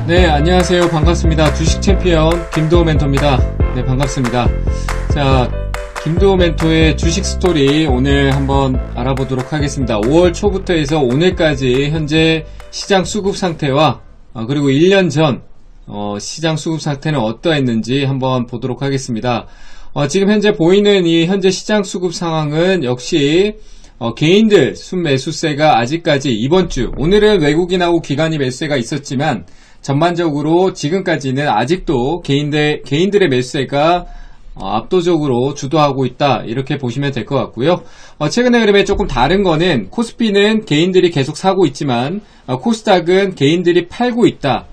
네, 안녕하세요. 반갑습니다. 주식 챔피언 김도호 멘토입니다. 네, 반갑습니다. 자, 김도호 멘토의 주식 스토리 오늘 한번 알아보도록 하겠습니다. 5월 초부터 해서 오늘까지 현재 시장 수급 상태와 그리고 1년 전 시장 수급 상태는 어떠했는지 한번 보도록 하겠습니다. 지금 현재 보이는 이 현재 시장 수급 상황은 역시 개인들 순매수세가 아직까지 이번 주, 오늘은 외국인하고 기관이 매수세가 있었지만 전반적으로 지금까지는 아직도 개인들의 매수세가 압도적으로 주도하고 있다, 이렇게 보시면 될 것 같고요. 최근의 흐름에 조금 다른 거는 코스피는 개인들이 계속 사고 있지만 코스닥은 개인들이 팔고 있다.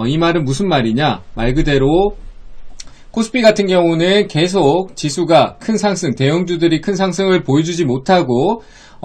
이 말은 무슨 말이냐? 말 그대로 코스피 같은 경우는 계속 지수가 큰 상승, 대형주들이 큰 상승을 보여주지 못하고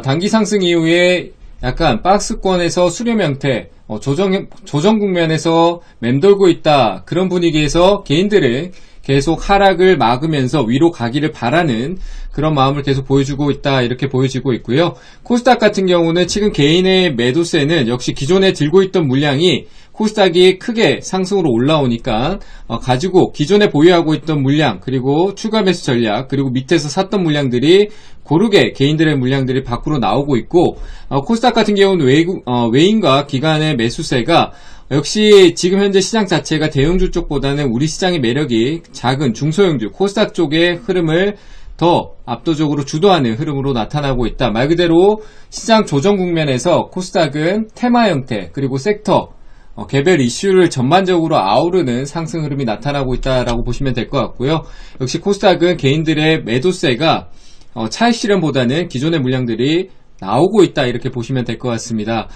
단기 상승 이후에 약간 박스권에서 수렴 형태, 조정 국면에서 맴돌고 있다, 그런 분위기에서 개인들은 계속 하락을 막으면서 위로 가기를 바라는 그런 마음을 계속 보여주고 있다, 이렇게 보여지고 있고요. 코스닥 같은 경우는 지금 개인의 매도세는 역시 기존에 들고 있던 물량이 코스닥이 크게 상승으로 올라오니까 가지고 기존에 보유하고 있던 물량, 그리고 추가 매수 전략, 그리고 밑에서 샀던 물량들이 고르게 개인들의 물량들이 밖으로 나오고 있고, 코스닥 같은 경우는 외인과 기관의 매수세가 역시 지금 현재 시장 자체가 대형주 쪽보다는 우리 시장의 매력이 작은 중소형주 코스닥 쪽의 흐름을 더 압도적으로 주도하는 흐름으로 나타나고 있다. 말 그대로 시장 조정 국면에서 코스닥은 테마 형태, 그리고 섹터, 개별 이슈를 전반적으로 아우르는 상승 흐름이 나타나고 있다라고 보시면 될 것 같고요. 역시 코스닥은 개인들의 매도세가 차익 실현보다는 기존의 물량들이 나오고 있다, 이렇게 보시면 될 것 같습니다.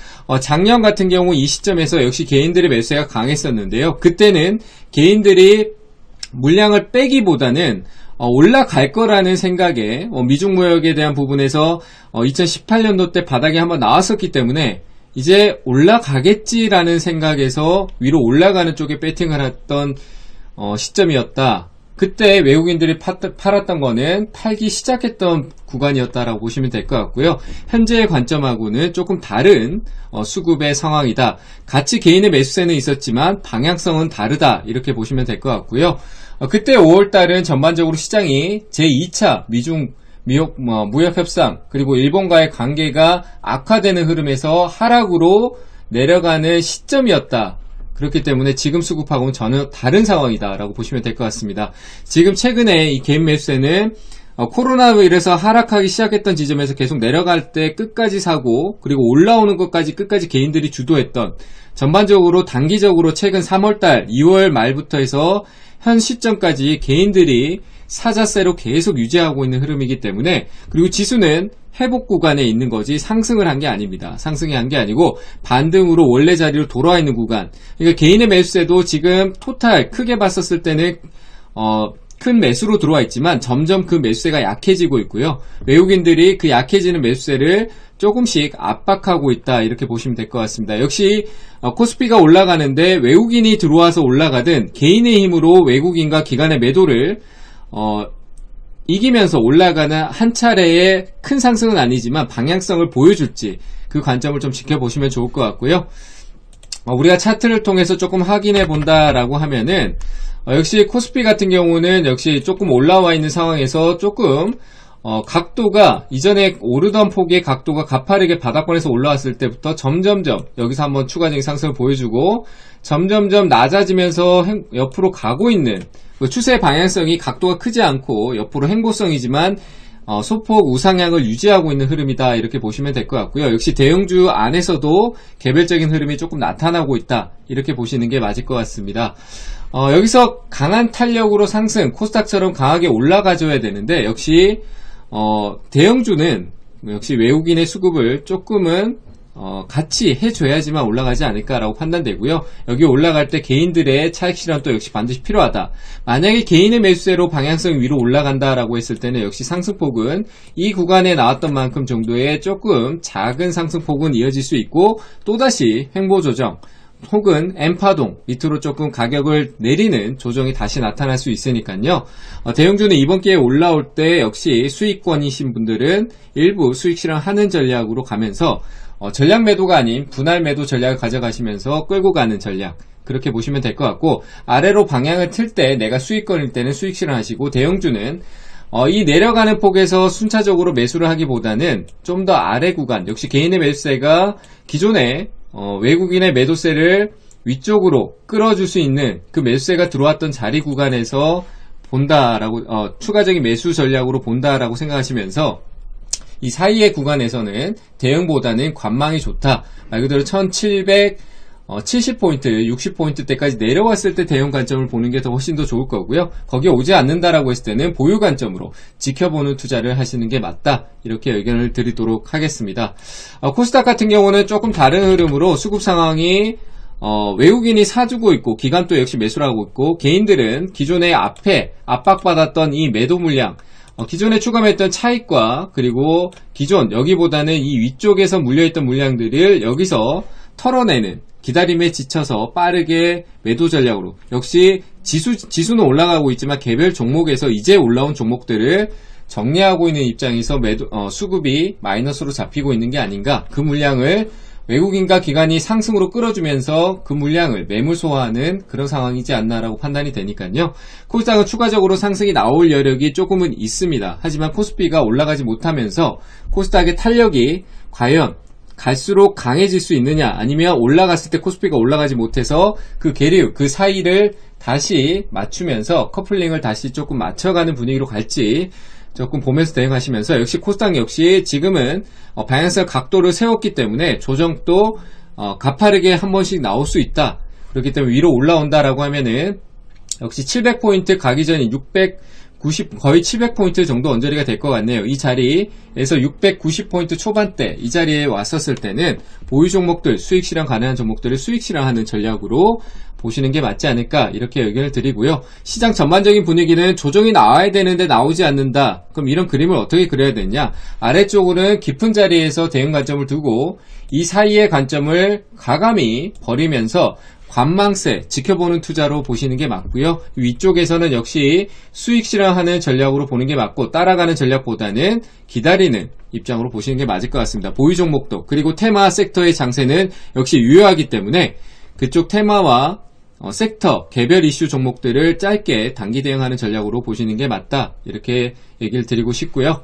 작년 같은 경우 이 시점에서 역시 개인들의 매수세가 강했었는데요. 그때는 개인들이 물량을 빼기보다는 올라갈 거라는 생각에 미중 무역에 대한 부분에서 2018년도 때 바닥에 한번 나왔었기 때문에 이제 올라가겠지라는 생각에서 위로 올라가는 쪽에 배팅을 했던 시점이었다. 그때 외국인들이 팔았던 거는 팔기 시작했던 구간이었다라고 보시면 될 것 같고요. 현재의 관점하고는 조금 다른 수급의 상황이다. 같이 개인의 매수세는 있었지만 방향성은 다르다, 이렇게 보시면 될 것 같고요. 그때 5월달은 전반적으로 시장이 제2차 미중 무역 협상, 그리고 일본과의 관계가 악화되는 흐름에서 하락으로 내려가는 시점이었다. 그렇기 때문에 지금 수급하고는 전혀 다른 상황이다 라고 보시면 될 것 같습니다. 지금 최근에 이 개인 매수세는 코로나로 인해서 하락하기 시작했던 지점에서 계속 내려갈 때 끝까지 사고, 그리고 올라오는 것까지 끝까지 개인들이 주도했던, 전반적으로 단기적으로 최근 3월달 2월 말부터 해서 현 시점까지 개인들이 사자세로 계속 유지하고 있는 흐름이기 때문에, 그리고 지수는 회복 구간에 있는 거지 상승을 한 게 아닙니다. 상승이 한 게 아니고 반등으로 원래 자리로 돌아와 있는 구간. 그러니까 개인의 매수세도 지금 토탈 크게 봤었을 때는 큰 매수로 들어와 있지만 점점 그 매수세가 약해지고 있고요. 외국인들이 그 약해지는 매수세를 조금씩 압박하고 있다, 이렇게 보시면 될 것 같습니다. 역시 코스피가 올라가는데 외국인이 들어와서 올라가든 개인의 힘으로 외국인과 기관의 매도를 이기면서 올라가는 한 차례의 큰 상승은 아니지만 방향성을 보여줄지, 그 관점을 좀 지켜보시면 좋을 것 같고요. 우리가 차트를 통해서 조금 확인해 본다라고 하면은 역시 코스피 같은 경우는 역시 조금 올라와 있는 상황에서 조금 각도가 이전에 오르던 폭의 각도가 가파르게 바닥권에서 올라왔을 때부터 점점점 여기서 한번 추가적인 상승을 보여주고 점점점 낮아지면서 옆으로 가고 있는 그 추세 방향성이 각도가 크지 않고 옆으로 행보성이지만 소폭 우상향을 유지하고 있는 흐름이다, 이렇게 보시면 될 것 같고요. 역시 대형주 안에서도 개별적인 흐름이 조금 나타나고 있다, 이렇게 보시는 게 맞을 것 같습니다. 여기서 강한 탄력으로 상승, 코스닥처럼 강하게 올라가줘야 되는데 역시 대형주는 역시 외국인의 수급을 조금은 같이 해줘야지만 올라가지 않을까라고 판단되고요. 여기 올라갈 때 개인들의 차익 실현도 역시 반드시 필요하다. 만약에 개인의 매수세로 방향성 위로 올라간다라고 했을 때는 역시 상승폭은 이 구간에 나왔던 만큼 정도의 조금 작은 상승폭은 이어질 수 있고, 또다시 횡보 조정 혹은 M파동 밑으로 조금 가격을 내리는 조정이 다시 나타날 수 있으니까요. 대형주는 이번 기회에 올라올 때 역시 수익권이신 분들은 일부 수익 실현하는 전략으로 가면서 전략 매도가 아닌 분할 매도 전략을 가져가시면서 끌고 가는 전략, 그렇게 보시면 될 것 같고, 아래로 방향을 틀 때 내가 수익권일 때는 수익 실현하시고, 대형주는 이 내려가는 폭에서 순차적으로 매수를 하기보다는 좀 더 아래 구간, 역시 개인의 매수세가 기존에 외국인의 매도세를 위쪽으로 끌어줄 수 있는 그 매수세가 들어왔던 자리 구간에서 본다라고, 추가적인 매수 전략으로 본다라고 생각하시면서 이 사이의 구간에서는 대형보다는 관망이 좋다. 말 그대로 1770포인트, 60포인트 때까지 내려왔을 때 대형 관점을 보는 게 더 훨씬 더 좋을 거고요. 거기에 오지 않는다라고 했을 때는 보유 관점으로 지켜보는 투자를 하시는 게 맞다. 이렇게 의견을 드리도록 하겠습니다. 코스닥 같은 경우는 조금 다른 흐름으로 수급 상황이 외국인이 사주고 있고 기관도 역시 매수를 하고 있고 개인들은 기존에 앞에 압박받았던 이 매도 물량, 기존에 추가했던 차익과 그리고 기존 여기보다는 이 위쪽에서 물려있던 물량들을 여기서 털어내는 기다림에 지쳐서 빠르게 매도 전략으로, 역시 지수는 올라가고 있지만 개별 종목에서 이제 올라온 종목들을 정리하고 있는 입장에서 수급이 마이너스로 잡히고 있는 게 아닌가, 그 물량을 외국인과 기관이 상승으로 끌어주면서 그 물량을 매물 소화하는 그런 상황이지 않나라고 판단이 되니까요. 코스닥은 추가적으로 상승이 나올 여력이 조금은 있습니다. 하지만 코스피가 올라가지 못하면서 코스닥의 탄력이 과연 갈수록 강해질 수 있느냐, 아니면 올라갔을 때 코스피가 올라가지 못해서 그 계류, 그 사이를 다시 맞추면서 커플링을 다시 조금 맞춰가는 분위기로 갈지 조금 보면서 대응하시면서, 역시 코스닥 역시 지금은 방향성 각도를 세웠기 때문에 조정도 가파르게 한 번씩 나올 수 있다. 그렇기 때문에 위로 올라온다라고 하면은 역시 700포인트 가기 전인 690, 거의 700포인트 정도 언저리가 될 것 같네요. 이 자리에서 690포인트 초반대 이 자리에 왔었을 때는 보유 종목들, 수익 실현 가능한 종목들을 수익 실현하는 전략으로 보시는 게 맞지 않을까, 이렇게 의견을 드리고요. 시장 전반적인 분위기는 조정이 나와야 되는데 나오지 않는다. 그럼 이런 그림을 어떻게 그려야 되냐, 아래쪽으로는 깊은 자리에서 대응 관점을 두고 이 사이의 관점을 가감히 버리면서 관망세 지켜보는 투자로 보시는 게 맞고요. 위쪽에서는 역시 수익 실현하는 전략으로 보는 게 맞고, 따라가는 전략보다는 기다리는 입장으로 보시는 게 맞을 것 같습니다. 보유 종목도, 그리고 테마 섹터의 장세는 역시 유효하기 때문에 그쪽 테마와 섹터, 개별 이슈 종목들을 짧게 단기 대응하는 전략으로 보시는 게 맞다. 이렇게 얘기를 드리고 싶고요.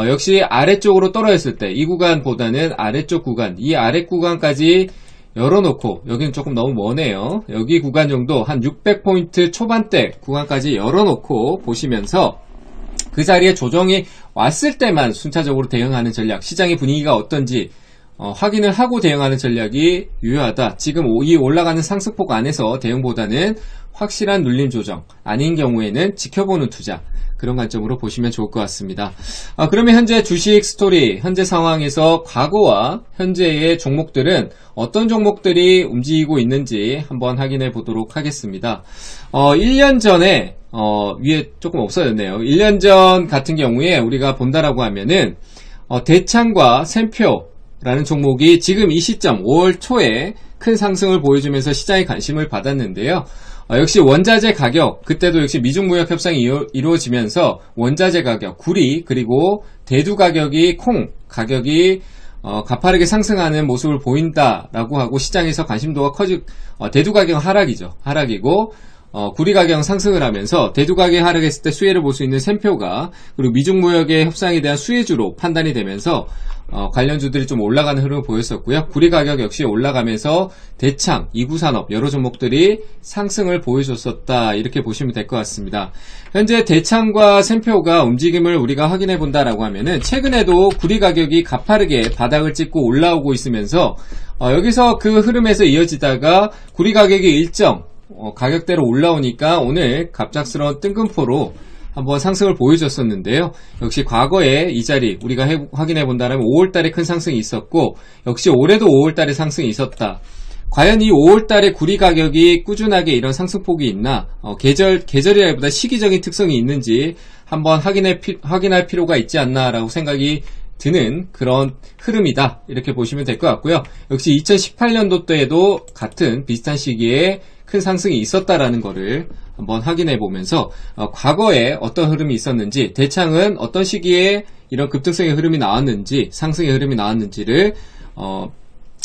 역시 아래쪽으로 떨어졌을 때 이 구간보다는 아래쪽 구간, 이 아래 구간까지 열어놓고, 여기는 조금 너무 머네요. 여기 구간 정도 한 600포인트 초반대 구간까지 열어놓고 보시면서 그 자리에 조정이 왔을 때만 순차적으로 대응하는 전략, 시장의 분위기가 어떤지 확인을 하고 대응하는 전략이 유효하다. 지금 이 올라가는 상승폭 안에서 대응보다는 확실한 눌림 조정, 아닌 경우에는 지켜보는 투자, 그런 관점으로 보시면 좋을 것 같습니다. 그러면 현재 주식 스토리, 현재 상황에서 과거와 현재의 종목들은 어떤 종목들이 움직이고 있는지 한번 확인해 보도록 하겠습니다. 1년 전에 위에 조금 없어졌네요. 1년 전 같은 경우에 우리가 본다라고 하면은 대창과 샘표라는 종목이 지금 이 시점 5월 초에 큰 상승을 보여주면서 시장의 관심을 받았는데요. 역시 원자재 가격, 그때도 역시 미중무역 협상이 이루어지면서 원자재 가격, 구리, 그리고 대두 가격이, 콩 가격이 가파르게 상승하는 모습을 보인다라고 하고 시장에서 관심도가 대두 가격은 하락이죠. 하락이고 구리 가격은 상승을 하면서 대두 가격이 하락했을 때 수혜를 볼 수 있는 샘표가, 그리고 미중무역의 협상에 대한 수혜주로 판단이 되면서 관련주들이 좀 올라가는 흐름을 보였었고요. 구리 가격 역시 올라가면서 대창, 이구산업 여러 종목들이 상승을 보여줬었다, 이렇게 보시면 될 것 같습니다. 현재 대창과 샘표가 움직임을 우리가 확인해 본다라고 하면은 최근에도 구리 가격이 가파르게 바닥을 찍고 올라오고 있으면서 여기서 그 흐름에서 이어지다가 구리 가격이 일정 가격대로 올라오니까 오늘 갑작스러운 뜬금포로 한번 상승을 보여줬었는데요. 역시 과거에 이 자리 우리가 확인해 본다면 5월달에 큰 상승이 있었고, 역시 올해도 5월달에 상승이 있었다. 과연 이 5월달에 구리 가격이 꾸준하게 이런 상승폭이 있나, 계절이라기보다 시기적인 특성이 있는지 한번 확인할 필요가 있지 않나라고 생각이 드는 그런 흐름이다, 이렇게 보시면 될 것 같고요. 역시 2018년도 때에도 같은 비슷한 시기에 큰 상승이 있었다라는 거를 한번 확인해 보면서 과거에 어떤 흐름이 있었는지, 대창은 어떤 시기에 이런 급등성의 흐름이 나왔는지, 상승의 흐름이 나왔는지를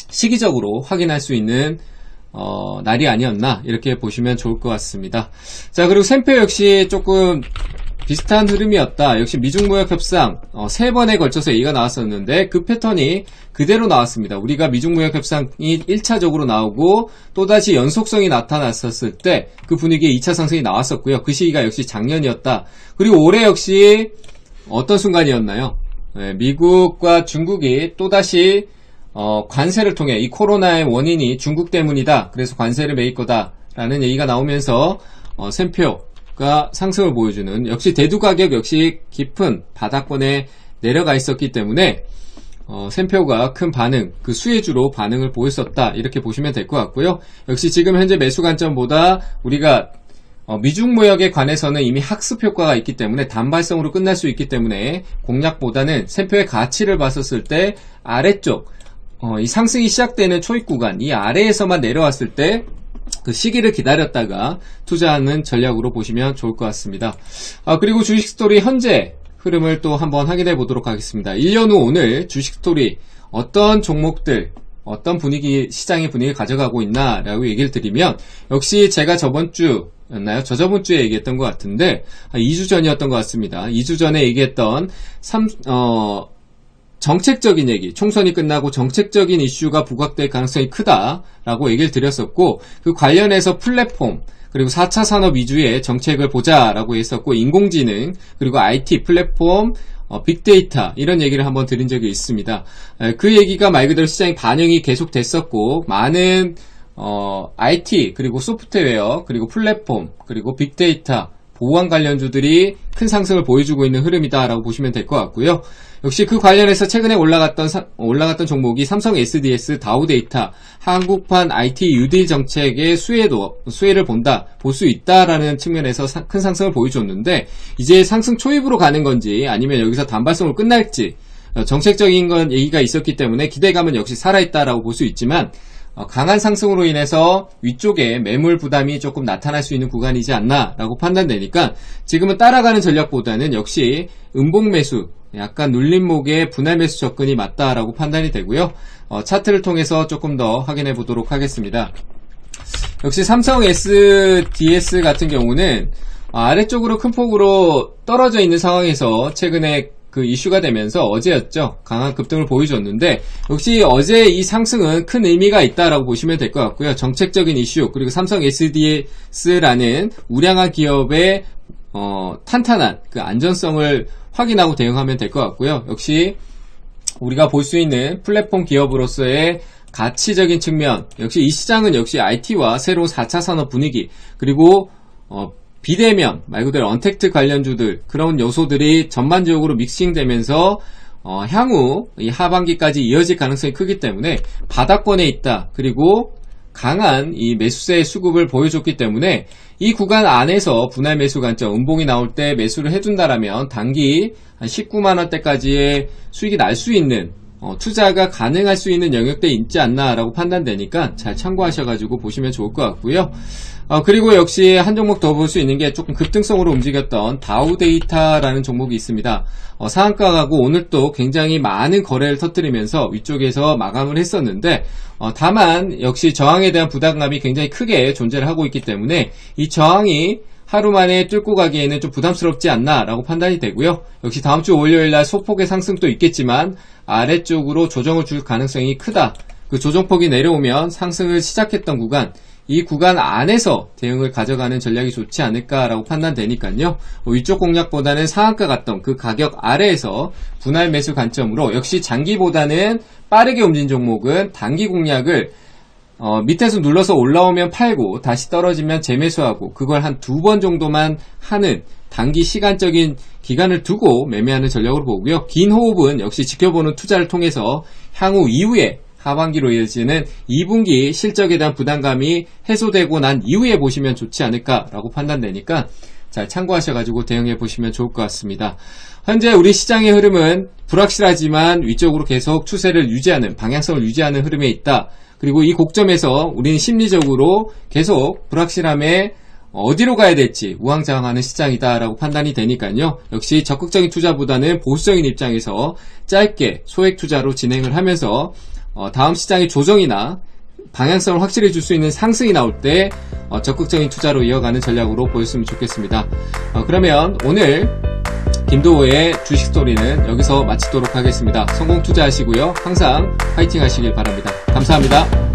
시기적으로 확인할 수 있는 날이 아니었나 이렇게 보시면 좋을 것 같습니다. 자, 그리고 샘표 역시 조금 비슷한 흐름이었다. 역시 미중무역 협상 3번에 걸쳐서 얘기가 나왔었는데 그 패턴이 그대로 나왔습니다. 우리가 미중무역 협상이 1차적으로 나오고 또다시 연속성이 나타났었을 때 그 분위기에 2차 상승이 나왔었고요. 그 시기가 역시 작년이었다. 그리고 올해 역시 어떤 순간이었나요? 네, 미국과 중국이 또다시 관세를 통해 이 코로나의 원인이 중국 때문이다. 그래서 관세를 매길 거다라는 얘기가 나오면서 샘표가 상승을 보여주는, 역시 대두 가격 역시 깊은 바닥권에 내려가 있었기 때문에 샘표가 큰 반응, 그 수혜주로 반응을 보였었다. 이렇게 보시면 될 것 같고요. 역시 지금 현재 매수 관점보다 우리가 미중무역에 관해서는 이미 학습 효과가 있기 때문에 단발성으로 끝날 수 있기 때문에 공략보다는 샘표의 가치를 봤었을 때 아래쪽 이 상승이 시작되는 초입 구간, 이 아래에서만 내려왔을 때 그 시기를 기다렸다가 투자하는 전략으로 보시면 좋을 것 같습니다. 그리고 주식 스토리 현재 흐름을 또 한번 확인해 보도록 하겠습니다. 1년 후 오늘 주식 스토리 어떤 종목들, 어떤 분위기, 시장의 분위기를 가져가고 있나 라고 얘기를 드리면, 역시 제가 저번주였나요? 저저번 주에 얘기했던 것 같은데 2주 전이었던 것 같습니다. 2주 전에 얘기했던 정책적인 얘기, 총선이 끝나고 정책적인 이슈가 부각될 가능성이 크다라고 얘기를 드렸었고, 그 관련해서 플랫폼 그리고 4차 산업 위주의 정책을 보자라고 했었고, 인공지능 그리고 IT 플랫폼, 빅데이터 이런 얘기를 한번 드린 적이 있습니다. 그 얘기가 말 그대로 시장에 반영이 계속 됐었고, 많은 IT 그리고 소프트웨어 그리고 플랫폼 그리고 빅데이터 보안 관련주들이 큰 상승을 보여주고 있는 흐름이다라고 보시면 될 것 같고요. 역시 그 관련해서 최근에 올라갔던 종목이 삼성 SDS, 다우데이터, 한국판 IT UD 정책의 수혜를 볼 수 있다라는 측면에서 큰 상승을 보여줬는데, 이제 상승 초입으로 가는 건지 아니면 여기서 단발성으로 끝날지 정책적인 건 얘기가 있었기 때문에 기대감은 역시 살아있다라고 볼 수 있지만, 강한 상승으로 인해서 위쪽에 매물 부담이 조금 나타날 수 있는 구간이지 않나라고 판단되니까 지금은 따라가는 전략보다는 역시 음봉 매수, 약간 눌림목의 분할 매수 접근이 맞다라고 판단이 되고요. 차트를 통해서 조금 더 확인해 보도록 하겠습니다. 역시 삼성 SDS 같은 경우는 아래쪽으로 큰 폭으로 떨어져 있는 상황에서 최근에 그 이슈가 되면서 어제였죠. 강한 급등을 보여줬는데, 역시 어제 이 상승은 큰 의미가 있다라고 보시면 될 것 같고요. 정책적인 이슈, 그리고 삼성 SDS라는 우량한 기업의 탄탄한 그 안전성을 확인하고 대응하면 될 것 같고요. 역시 우리가 볼 수 있는 플랫폼 기업으로서의 가치적인 측면, 역시 이 시장은 역시 IT와 새로운 4차 산업 분위기, 그리고 비대면, 말 그대로 언택트 관련주들, 그런 요소들이 전반적으로 믹싱되면서 향후 이 하반기까지 이어질 가능성이 크기 때문에 바닥권에 있다. 그리고 강한 이 매수세 수급을 보여줬기 때문에 이 구간 안에서 분할 매수 관점, 음봉이 나올 때 매수를 해준다라면 단기 한 19만원대까지의 수익이 날 수 있는, 투자가 가능할 수 있는 영역대에 있지 않나라고 판단되니까 잘 참고하셔가지고 보시면 좋을 것 같고요. 그리고 역시 한 종목 더 볼 수 있는 게 조금 급등성으로 움직였던 다우데이터라는 종목이 있습니다. 상한가 가고 오늘 또 굉장히 많은 거래를 터뜨리면서 위쪽에서 마감을 했었는데, 다만 역시 저항에 대한 부담감이 굉장히 크게 존재를 하고 있기 때문에 이 저항이 하루 만에 뚫고 가기에는 좀 부담스럽지 않나 라고 판단이 되고요. 역시 다음주 월요일날 소폭의 상승도 있겠지만 아래쪽으로 조정을 줄 가능성이 크다. 그 조정폭이 내려오면 상승을 시작했던 구간, 이 구간 안에서 대응을 가져가는 전략이 좋지 않을까라고 판단되니까요. 위쪽 공략보다는 상한가 갔던 그 가격 아래에서 분할 매수 관점으로, 역시 장기보다는 빠르게 움직인 종목은 단기 공략을 밑에서 눌러서 올라오면 팔고 다시 떨어지면 재매수하고, 그걸 한 2번 정도만 하는 단기 시간적인 기간을 두고 매매하는 전략으로 보고요. 긴 호흡은 역시 지켜보는 투자를 통해서 향후 이후에 하반기로 이어지는 2분기 실적에 대한 부담감이 해소되고 난 이후에 보시면 좋지 않을까라고 판단되니까 잘 참고하셔가지고 대응해 보시면 좋을 것 같습니다. 현재 우리 시장의 흐름은 불확실하지만 위쪽으로 계속 추세를 유지하는, 방향성을 유지하는 흐름에 있다. 그리고 이 고점에서 우리는 심리적으로 계속 불확실함에 어디로 가야 될지 우왕좌왕하는 시장이다라고 판단이 되니까요. 역시 적극적인 투자보다는 보수적인 입장에서 짧게 소액 투자로 진행을 하면서 다음 시장의 조정이나 방향성을 확실히 줄 수 있는 상승이 나올 때 적극적인 투자로 이어가는 전략으로 보였으면 좋겠습니다. 그러면 오늘 김도호의 주식 스토리는 여기서 마치도록 하겠습니다. 성공 투자하시고요. 항상 파이팅 하시길 바랍니다. 감사합니다.